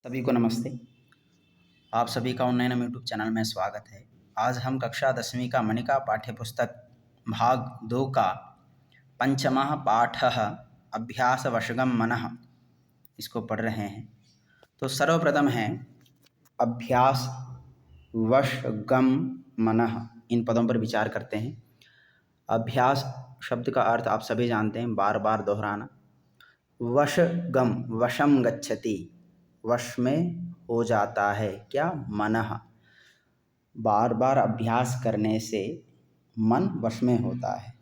सभी को नमस्ते। आप सभी का उन्नयनम यूट्यूब चैनल में स्वागत है। आज हम कक्षा 10वीं का मणिका पाठ्यपुस्तक भाग 2 का पंचमः पाठः अभ्यासवशगम मनः इसको पढ़ रहे हैं। तो सर्वप्रथम है अभ्यास वशगम मनः, इन पदों पर विचार करते हैं। अभ्यास शब्द का अर्थ आप सभी जानते हैं, बार बार दोहराना। वशगम, वशम गच्छति, वश में हो जाता है क्या? मनः, बार बार अभ्यास करने से मन वश में होता है।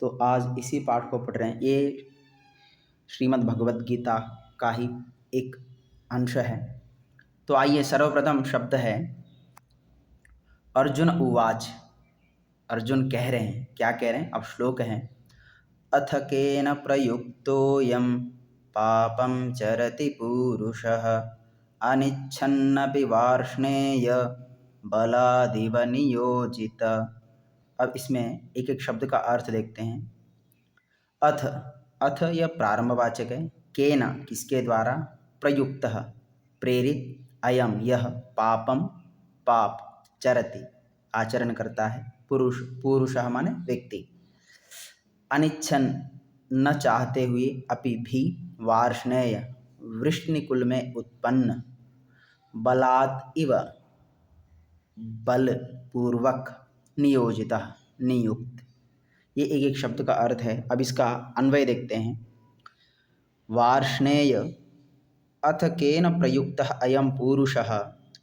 तो आज इसी पाठ को पढ़ रहे हैं। ये श्रीमद् भगवद गीता का ही एक अंश है। तो आइए, सर्वप्रथम शब्द है अर्जुन उवाच। अर्जुन कह रहे हैं, क्या कह रहे हैं? अब श्लोक है, अथ केन प्रयुक्तोऽयं पापं चरति पूरुषः अनिच्छन्नपि वार्ष्णेय बलादिव नियोजित। अब इसमें एक एक शब्द का अर्थ देखते हैं। अथ, अथ यह प्रारंभवाचक है। केन, किसके द्वारा, प्रयुक्तः, प्रेरित, अयम, यह, पापम, पाप, चरति, आचरण करता है, पुरुष, पुरुषः माने व्यक्ति, अनिच्छन, न चाहते हुए, अपि भी, वार्ष्णेय, वृष्णिकुल में उत्पन्न, बलात् इव, बलपूर्वक, नियोजितः, नियुक्त। ये एक एक शब्द का अर्थ है। अब इसका अन्वय देखते हैं। वार्ष्णेय, अथ केन प्रयुक्तः अयं पुरुषः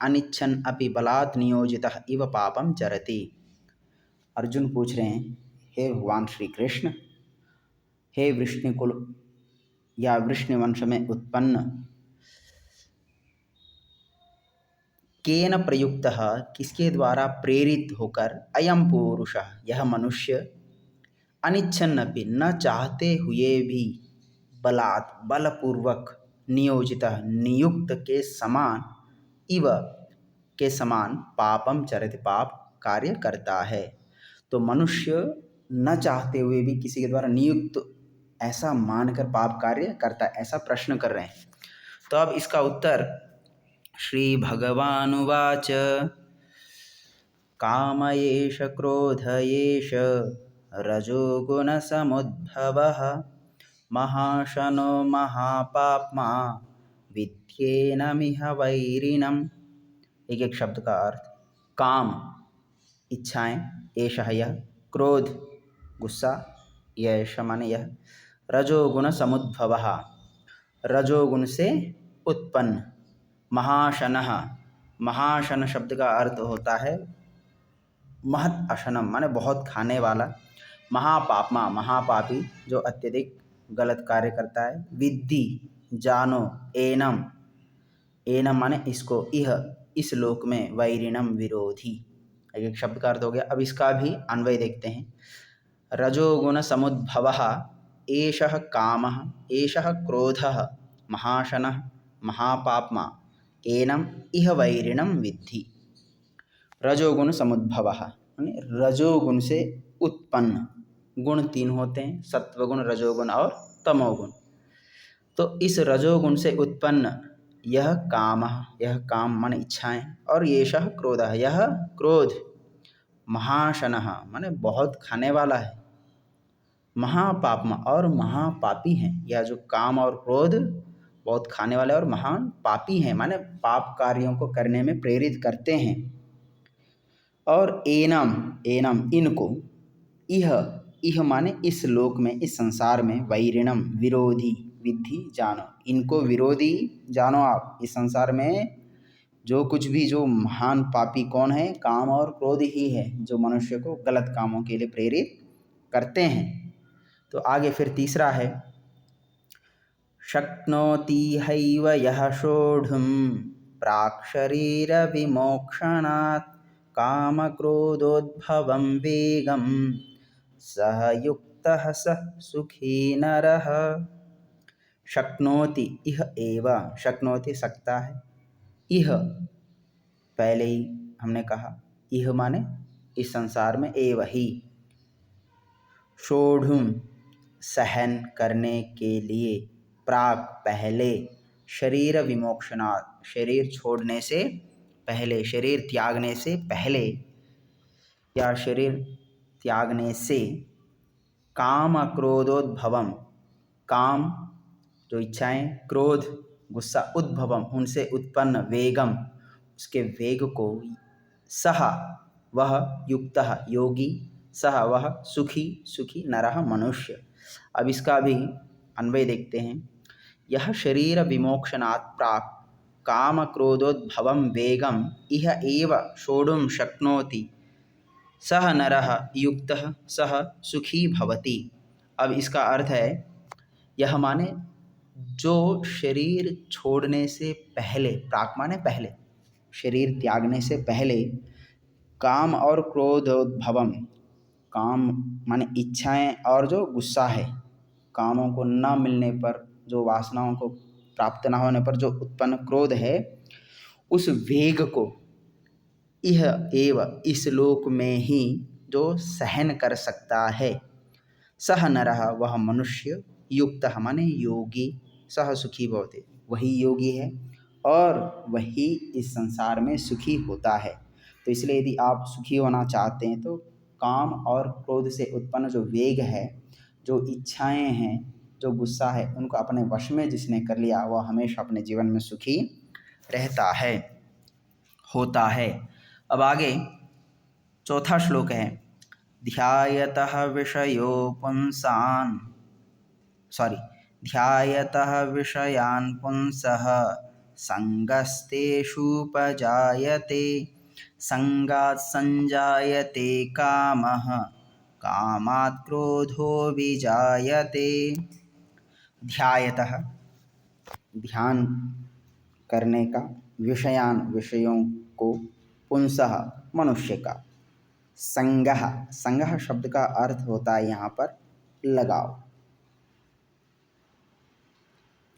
अनिच्छन् अपि बलात् नियोजितः इव पापं चरति। अर्जुन पूछ रहे हैं, हे भगवान श्री कृष्ण, हे वृष्णिकुल या वृष्णिवंश में उत्पन्न, केन प्रयुक्तः, किसके द्वारा प्रेरित होकर, अयम पुरुषः, यह मनुष्य, अनिच्छन्नपि, न चाहते हुए भी, बलात्, बलपूर्वक, नियोजितः, नियुक्त के समान, इव, के समान, पापम चरित, पाप कार्य करता है। तो मनुष्य न चाहते हुए भी किसी के द्वारा नियुक्त ऐसा मानकर पाप कार्य करता है, ऐसा प्रश्न कर रहे हैं। तो अब इसका उत्तर श्री भगवानुवाच, काम एष क्रोध एष रजोगुणसमुद्भवः महाशनो महापाप्मा विद्येनमिह वैरिणम्। एक एक शब्द का अर्थ। काम, इच्छाएं, एषः यह, क्रोध, गुस्सा, यह माने यह, रजोगुण समुद्भवः, रजोगुण से उत्पन्न, महाशनः, महाशन शब्द का अर्थ होता है महत् अशनम, माने बहुत खाने वाला, महापाप्मा, महापापी, जो अत्यधिक गलत कार्य करता है, विद्धि, जानो, एनम, एनम माने इसको, इह, इस लोक में, वैरिणम, विरोधी। एक शब्द का अर्थ हो गया। अब इसका भी अन्वय देखते हैं। रजोगुण समुद्भवः एषः कामः एषः क्रोधः महाशनः महापाप्मा एनम इह वैरिणम विद्धि। रजोगुण समुद्भवः यानी रजोगुण से उत्पन्न, गुण तीन होते हैं, सत्वगुण, रजोगुण और तमोगुण। तो इस रजोगुण से उत्पन्न यह काम, यह काम माने इच्छाएं, और येषः क्रोधः, यह क्रोध, महाशनः माने बहुत खाने वाला है, महापाप्मा और महापापी हैं। यह जो काम और क्रोध बहुत खाने वाले और महान पापी हैं, माने पाप कार्यों को करने में प्रेरित करते हैं। और एनम, एनम इनको, इह, इह माने इस लोक में, इस संसार में, वैरिणम विरोधी, विद्धि जानो, इनको विरोधी जानो आप। इस संसार में जो कुछ भी, जो महान पापी कौन है? काम और क्रोध ही है, जो मनुष्य को गलत कामों के लिए प्रेरित करते हैं। तो आगे फिर तीसरा है, शक्नोति हैव यः सोढुं प्राक्शरीर विमोक्षणात् कामक्रोधोद्भवं वेगं सह युक्तः सः सुखी नरः। शक्नोति, इह एव, शक्नोति सकता है, इह पहले ही हमने कहा, इह माने इस संसार में, एव ही, सोढुम सहन करने के लिए, प्राक पहले, शरीर विमोक्षणात्, शरीर छोड़ने से पहले, शरीर त्यागने से पहले या शरीर त्यागने से काम क्रोधोद्भवम, काम जो इच्छाएं, क्रोध गुस्सा, उद्भवम उनसे उत्पन्न, वेगम उसके वेग को, सह वह युक्तः योगी, सह वह सुखी, सुखी नरः मनुष्य। अब इसका भी अन्वय देखते हैं। यह शरीर विमोक्षणात् प्राक् काम क्रोधोद्भवम वेगम इह एव सोढुं शक्नोति सह नरः युक्तः सह सुखी भवति। अब इसका अर्थ है, यह माने जो शरीर छोड़ने से पहले, प्राक माने पहले, शरीर त्यागने से पहले काम और क्रोधोद्भवम, काम माने इच्छाएं और जो गुस्सा है, कामों को न मिलने पर, जो वासनाओं को प्राप्त न होने पर जो उत्पन्न क्रोध है, उस वेग को यह एव इस लोक में ही जो सहन कर सकता है, सह नरः वह मनुष्य, युक्तः माने योगी, सह सुखी भवति वही योगी है और वही इस संसार में सुखी होता है। तो इसलिए यदि आप सुखी होना चाहते हैं तो काम और क्रोध से उत्पन्न जो वेग है, जो इच्छाएं हैं, जो गुस्सा है, उनको अपने वश में जिसने कर लिया वह हमेशा अपने जीवन में सुखी रहता है, होता है। अब आगे चौथा श्लोक है, ध्यायतः विषयो पुंसान्, ध्यायतः विषयान् पुंसः संगस्तेषुपजायते संगात् संजायते कामः कामात् क्रोधो विजायते। ध्यायतः ध्यान करने का, विषयान विषयों को, पुंसः मनुष्य का, संगः, संगः शब्द का अर्थ होता है यहाँ पर लगाव,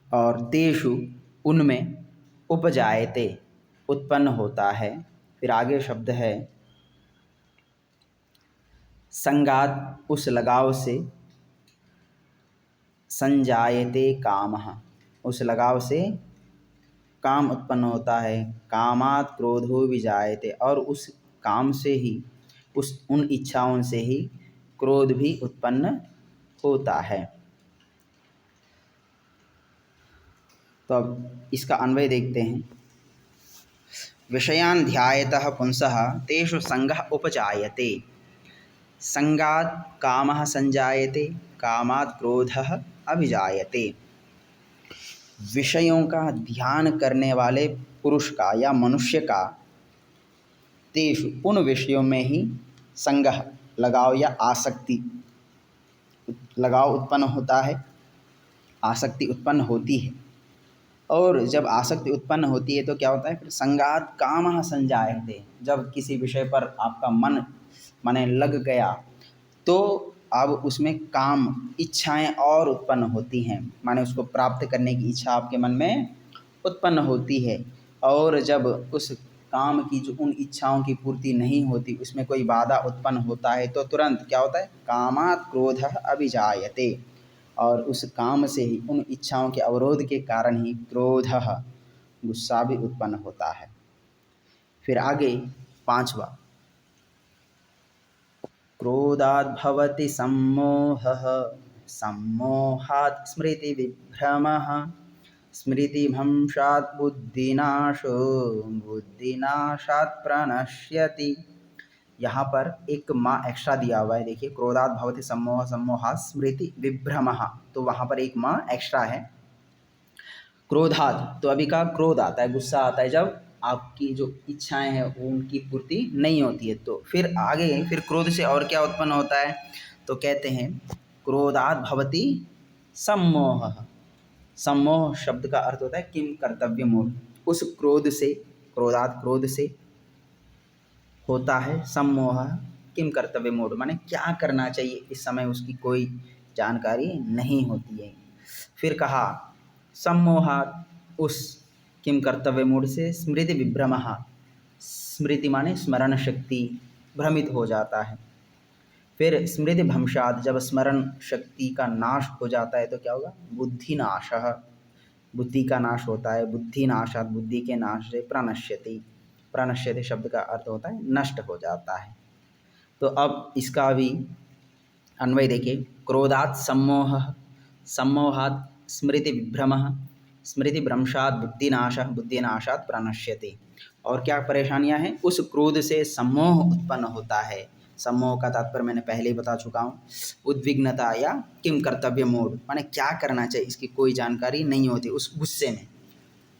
और तेषु उनमें, उपजायते उत्पन्न होता है। फिर आगे शब्द है संगात उस लगाव से, संजायते कामः उस लगाव से काम उत्पन्न होता है, कामात् क्रोधो विजायते और उस काम से ही, उस उन इच्छाओं से ही क्रोध भी उत्पन्न होता है। तो अब इसका अन्वय देखते हैं। विषयान् ध्यायतः पुंसः तेषु संगः उपजायते संगात् कामः संजायते कामात् क्रोधः अभिजायते। विषयों का ध्यान करने वाले पुरुष का या मनुष्य का, तेषु उन विषयों में ही, संगः लगाव या आसक्ति, लगाव उत्पन्न होता है, आसक्ति उत्पन्न होती है। और जब आसक्ति उत्पन्न होती है तो क्या होता है, फिर संगात कामः संजायते, जब किसी विषय पर आपका मन माने लग गया तो अब उसमें काम, इच्छाएं और उत्पन्न होती हैं, माने उसको प्राप्त करने की इच्छा आपके मन में उत्पन्न होती है। और जब उस काम की जो उन इच्छाओं की पूर्ति नहीं होती, उसमें कोई बाधा उत्पन्न होता है तो तुरंत क्या होता है, कामात् क्रोधः अभिजायते, और उस काम से ही, उन इच्छाओं के अवरोध के कारण ही क्रोधः गुस्सा भी उत्पन्न होता है। फिर आगे पांचवा, क्रोधात् भवति सम्मोहः सम्मोहात् स्मृतिविभ्रमः स्मृतिभ्रंशात् बुद्धिनाशो बुद्धिनाशात् प्रणश्यति। यहाँ पर एक माँ एक्स्ट्रा दिया हुआ है, देखिए, क्रोधात् भवति सम्मोह सम्मोहात् स्मृति विभ्रमः, तो वहाँ पर एक माँ एक्स्ट्रा है। क्रोधात् तो अभी का क्रोध आता है, गुस्सा आता है जब आपकी जो इच्छाएं हैं उनकी पूर्ति नहीं होती है। तो फिर आगे फिर क्रोध से और क्या उत्पन्न होता है, तो कहते हैं क्रोधात् भवति सम्मोहः। सम्मोह शब्द का अर्थ होता है किम कर्तव्य मूढ़, उस क्रोध से, क्रोधात् क्रोध से होता है सम्मोह किम कर्तव्य मूढ़, माने क्या करना चाहिए इस समय उसकी कोई जानकारी नहीं होती है। फिर कहा सम्मोहात् उस किम कर्तव्य मूढ़ से स्मृति विभ्रमः, स्मृति माने स्मरण शक्ति, भ्रमित हो जाता है। फिर स्मृति भ्रंशात् जब स्मरण शक्ति का नाश हो जाता है तो क्या होगा, बुद्धि नाशः, बुद्धि का नाश होता है। बुद्धि नाशात, बुद्धि के नाश से प्रणश्यति, प्रणश्यति शब्द का अर्थ होता है नष्ट हो जाता है। तो अब इसका भी अन्वय देखिए, क्रोधात् सम्मोह, सम्मोहात् स्मृति विभ्रम, स्मृति भ्रंशात् बुद्धिनाश, बुद्धिनाशात् प्रणश्यति। और क्या परेशानियां हैं? उस क्रोध से सम्मोह उत्पन्न होता है। सम्मोह का तात्पर्य मैंने पहले ही बता चुका हूँ, उद्विग्नता या किम कर्तव्य मूड, माने क्या करना चाहिए इसकी कोई जानकारी नहीं होती उस गुस्से में।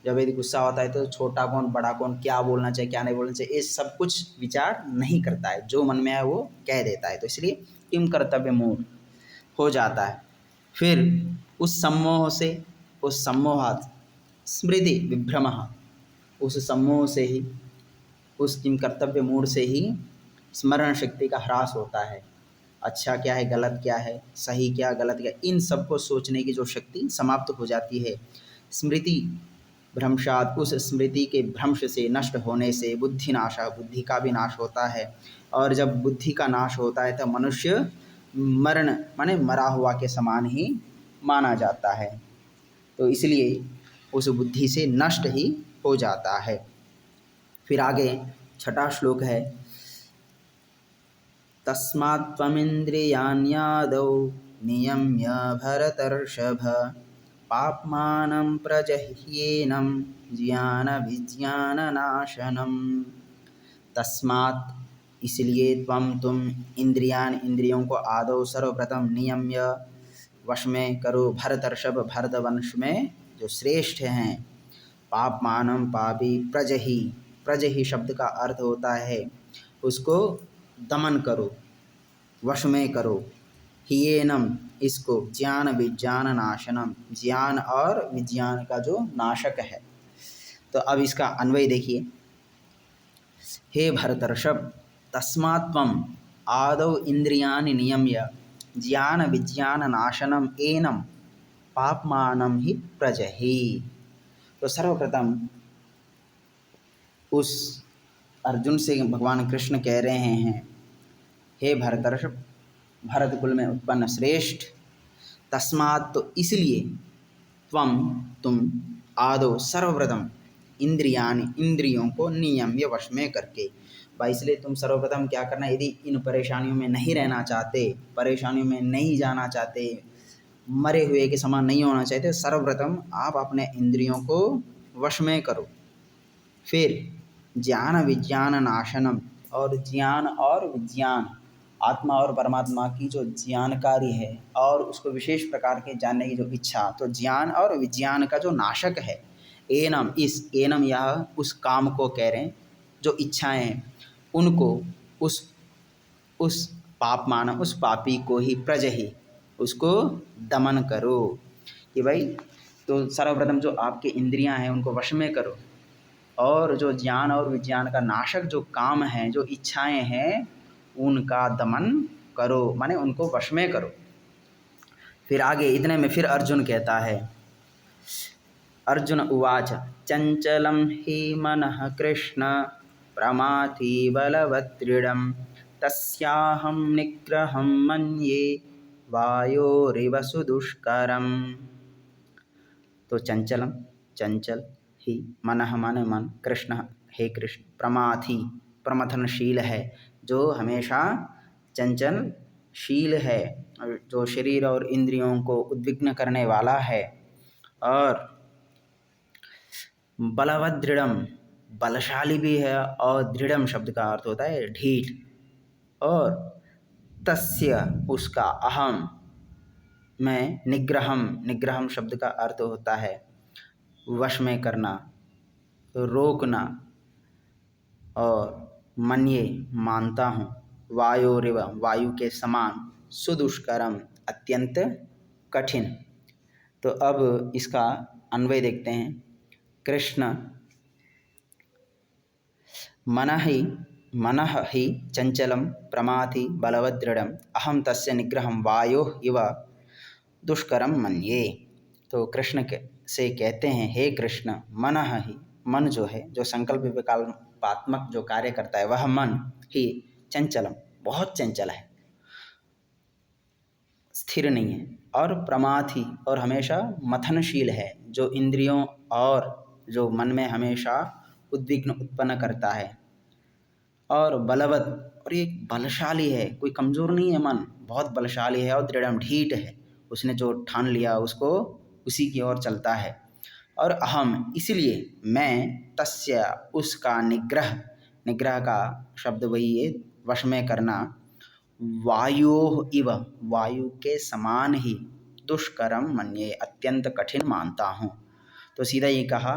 जब यदि गुस्सा होता है तो छोटा कौन बड़ा कौन, क्या बोलना चाहिए क्या नहीं बोलना चाहिए, ये सब कुछ विचार नहीं करता है, जो मन में है वो कह देता है। तो इसलिए किम कर्तव्य मूड हो जाता है। फिर उस सम्मोह से, उस सम्मोहात् स्मृति विभ्रम, उस सम्मोह से ही, उस किम कर्तव्य मूड से ही स्मरण शक्ति का ह्रास होता है। अच्छा क्या है, गलत क्या है, सही क्या गलत क्या, इन सबको सोचने की जो शक्ति समाप्त हो जाती है। स्मृति भ्रंशात, उस स्मृति के भ्रंश से, नष्ट होने से बुद्धि नाशा, बुद्धि का भी नाश होता है। और जब बुद्धि का नाश होता है तब मनुष्य मरण माने मरा हुआ के समान ही माना जाता है। तो इसलिए उस बुद्धि से नष्ट ही हो जाता है। फिर आगे छठा श्लोक है, तस्मात् त्वमिन्द्रियाण्यादौ नियम्य भरतर्षभ, पाप्मानं प्रजह्येनं ज्ञान विज्ञान नाशनम। तस्मात् इसलिए, तुम इंद्रियान इंद्रियों को आदौ सर्वप्रथम नियम्य वश में करो, भरतर्षभ भरतवंश में जो श्रेष्ठ हैं, पापमानम पापी, प्रजहि, प्रजहि शब्द का अर्थ होता है उसको दमन करो, वश में करो। हियेनम इसको, ज्ञान विज्ञान नाशनम, ज्ञान और विज्ञान का जो नाशक है। तो अब इसका अन्वय देखिए, हे भरतर्षभ, तस्मात् त्वम आदौ इंद्रियाणि नियम्य ज्ञान विज्ञान नाशनम एनम पापमानम ही प्रजहि। तो सर्वप्रथम उस अर्जुन से भगवान कृष्ण कह रहे हैं, हे भरतर्षभ, भरत कुल में उत्पन्न श्रेष्ठ, तस्मात् तो इसलिए, तुम आदो सर्वप्रथम इंद्रियानि इंद्रियों को नियम्य वश में करके, भाई इसलिए तुम सर्वप्रथम क्या करना, यदि इन परेशानियों में नहीं रहना चाहते, परेशानियों में नहीं जाना चाहते, मरे हुए के समान नहीं होना चाहते, सर्वप्रथम आप अपने इंद्रियों को वश में करो। फिर ज्ञान विज्ञान नाशनम, और ज्ञान और विज्ञान, आत्मा और परमात्मा की जो जानकारी है और उसको विशेष प्रकार के जानने की जो इच्छा, तो ज्ञान और विज्ञान का जो नाशक है, एनम, इस एनम यह उस काम को कह रहे हैं, जो इच्छाएं हैं उनको, उस पापमान, उस पापी को ही, प्रजहि उसको दमन करो। कि भाई तो सर्वप्रथम जो आपके इंद्रियां हैं उनको वश में करो, और जो ज्ञान और विज्ञान का नाशक जो काम है, जो इच्छाएं हैं उनका दमन करो, माने उनको वश में करो। फिर आगे इतने में फिर अर्जुन कहता है, अर्जुन उवाच चंचलं हि मनः कृष्ण प्रमाथि बलवदृढं, तस्याहं निग्रहं मन्ये वायोरिव सुदुष्करम्। तो चंचलम, चंचल ही, मनः माने मन, कृष्ण हे कृष्ण, प्रमाथि प्रमथनशील है, जो हमेशा चंचलशील है, जो शरीर और इंद्रियों को उद्विग्न करने वाला है, और बलवदृढ़म, बलशाली भी है, और दृढ़म शब्द का अर्थ होता है ढीठ, और तस्य उसका, अहम मैं, निग्रहम, निग्रहम शब्द का अर्थ होता है वश में करना, रोकना, और मन्ये मानता हूँ, वायोरिव वायु के समान, सुदुष्करम अत्यंत कठिन। तो अब इसका अन्वय देखते हैं, कृष्ण मनः ही चंचलम प्रमाथि बलवदृढ़म, अहम तस्य निग्रहम वायोः इव दुष्करम मन्ये। तो कृष्ण से कहते हैं, हे कृष्ण, मनः ही, मन जो है, जो संकल्प विकल्पात्मक जो कार्य करता है, वह मन ही चंचलम, बहुत चंचल है, स्थिर नहीं है, और प्रमाथी और हमेशा मथनशील है, जो इंद्रियों और जो मन में हमेशा उद्विग्न उत्पन्न करता है। और बलवत और ये बलशाली है, कोई कमज़ोर नहीं है मन, बहुत बलशाली है और दृढ़ ढीठ है, उसने जो ठान लिया उसको उसी की ओर चलता है। और अहम इसलिए मैं तस्य उसका निग्रह, निग्रह का शब्द वही है वश में करना, वायोः इव वायु के समान ही दुष्करम मन्ये अत्यंत कठिन मानता हूँ। तो सीधा ये कहा,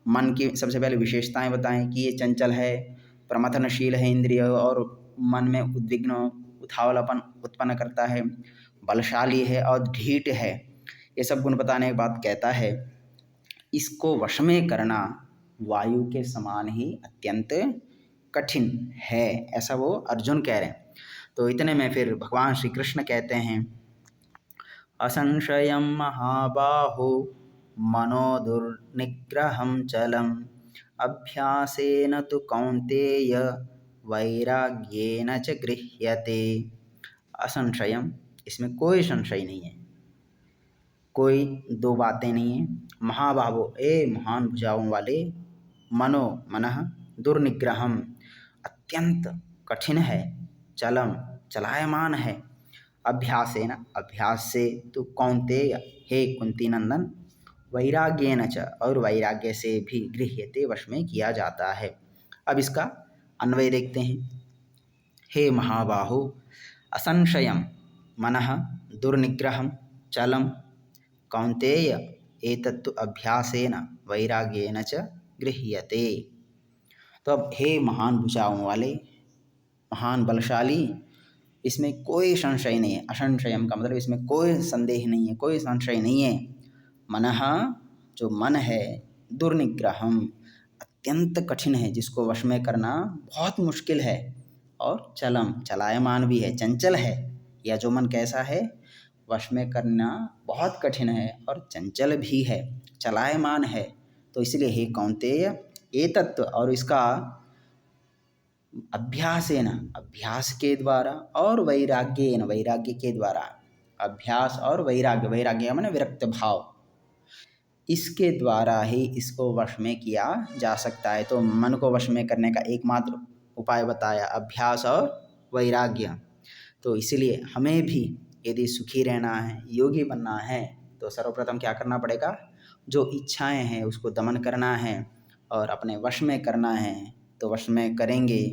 मन की सबसे पहले विशेषताएं बताएं कि ये चंचल है, प्रमथनशील है इंद्रिय और मन में उद्विग्न उथावलापन उत्पन्न करता है, बलशाली है और ढीठ है। ये सब गुण बताने के बाद कहता है इसको वश में करना वायु के समान ही अत्यंत कठिन है, ऐसा वो अर्जुन कह रहे हैं। तो इतने में फिर भगवान श्री कृष्ण कहते हैं असंशयं महाबाहो मनो दुर्निग्रहं चलम् अभ्यासेन तु कौन्तेय वैराग्येन च गृह्यते। असंशयम, इसमें कोई संशय नहीं है, कोई दो बातें नहीं है। महाबाहो, ए महान भुजाओं वाले, मनो मनः, दुर्निग्रहम अत्यंत कठिन है, चलम चलायमान है, अभ्यासेन अभ्यास से, तु कौन्तेय हे कुंती नंदन, वैराग्येन च और वैराग्य से भी गृह्यते वश में किया जाता है। अब इसका अन्वय देखते हैं। हे महाबाहो, असंशयम मनः दुर्निग्रहम चलम कौन्तेय एतत्तु अभ्यासेन वैराग्येन च गृह्यते। तो अब हे महान भुजाओं वाले, महान बलशाली, इसमें कोई संशय नहीं है। असंशयम का मतलब इसमें कोई संदेह नहीं है, कोई संशय नहीं है। मनः, जो मन है, दुर्निग्रहम अत्यंत कठिन है, जिसको वश में करना बहुत मुश्किल है, और चलम चलायमान भी है, चंचल है। या जो मन कैसा है, वश में करना बहुत कठिन है और चंचल भी है, चलायमान है। तो इसलिए हे कौन्तेय, ये तत्व और इसका अभ्यासेन अभ्यास के द्वारा और वैराग्येन वैराग्य के द्वारा, अभ्यास और वैराग्य, वैराग्य माने विरक्त भाव, इसके द्वारा ही इसको वश में किया जा सकता है। तो मन को वश में करने का एकमात्र उपाय बताया, अभ्यास और वैराग्य। तो इसलिए हमें भी यदि सुखी रहना है, योगी बनना है, तो सर्वप्रथम क्या करना पड़ेगा, जो इच्छाएं हैं उसको दमन करना है और अपने वश में करना है। तो वश में करेंगे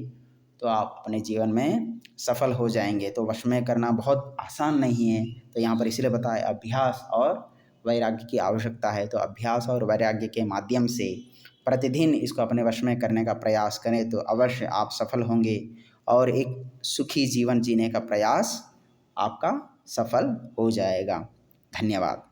तो आप अपने जीवन में सफल हो जाएंगे। तो वश में करना बहुत आसान नहीं है, तो यहाँ पर इसलिए बताया अभ्यास और वैराग्य की आवश्यकता है। तो अभ्यास और वैराग्य के माध्यम से प्रतिदिन इसको अपने वश में करने का प्रयास करें तो अवश्य आप सफल होंगे और एक सुखी जीवन जीने का प्रयास आपका सफल हो जाएगा। धन्यवाद।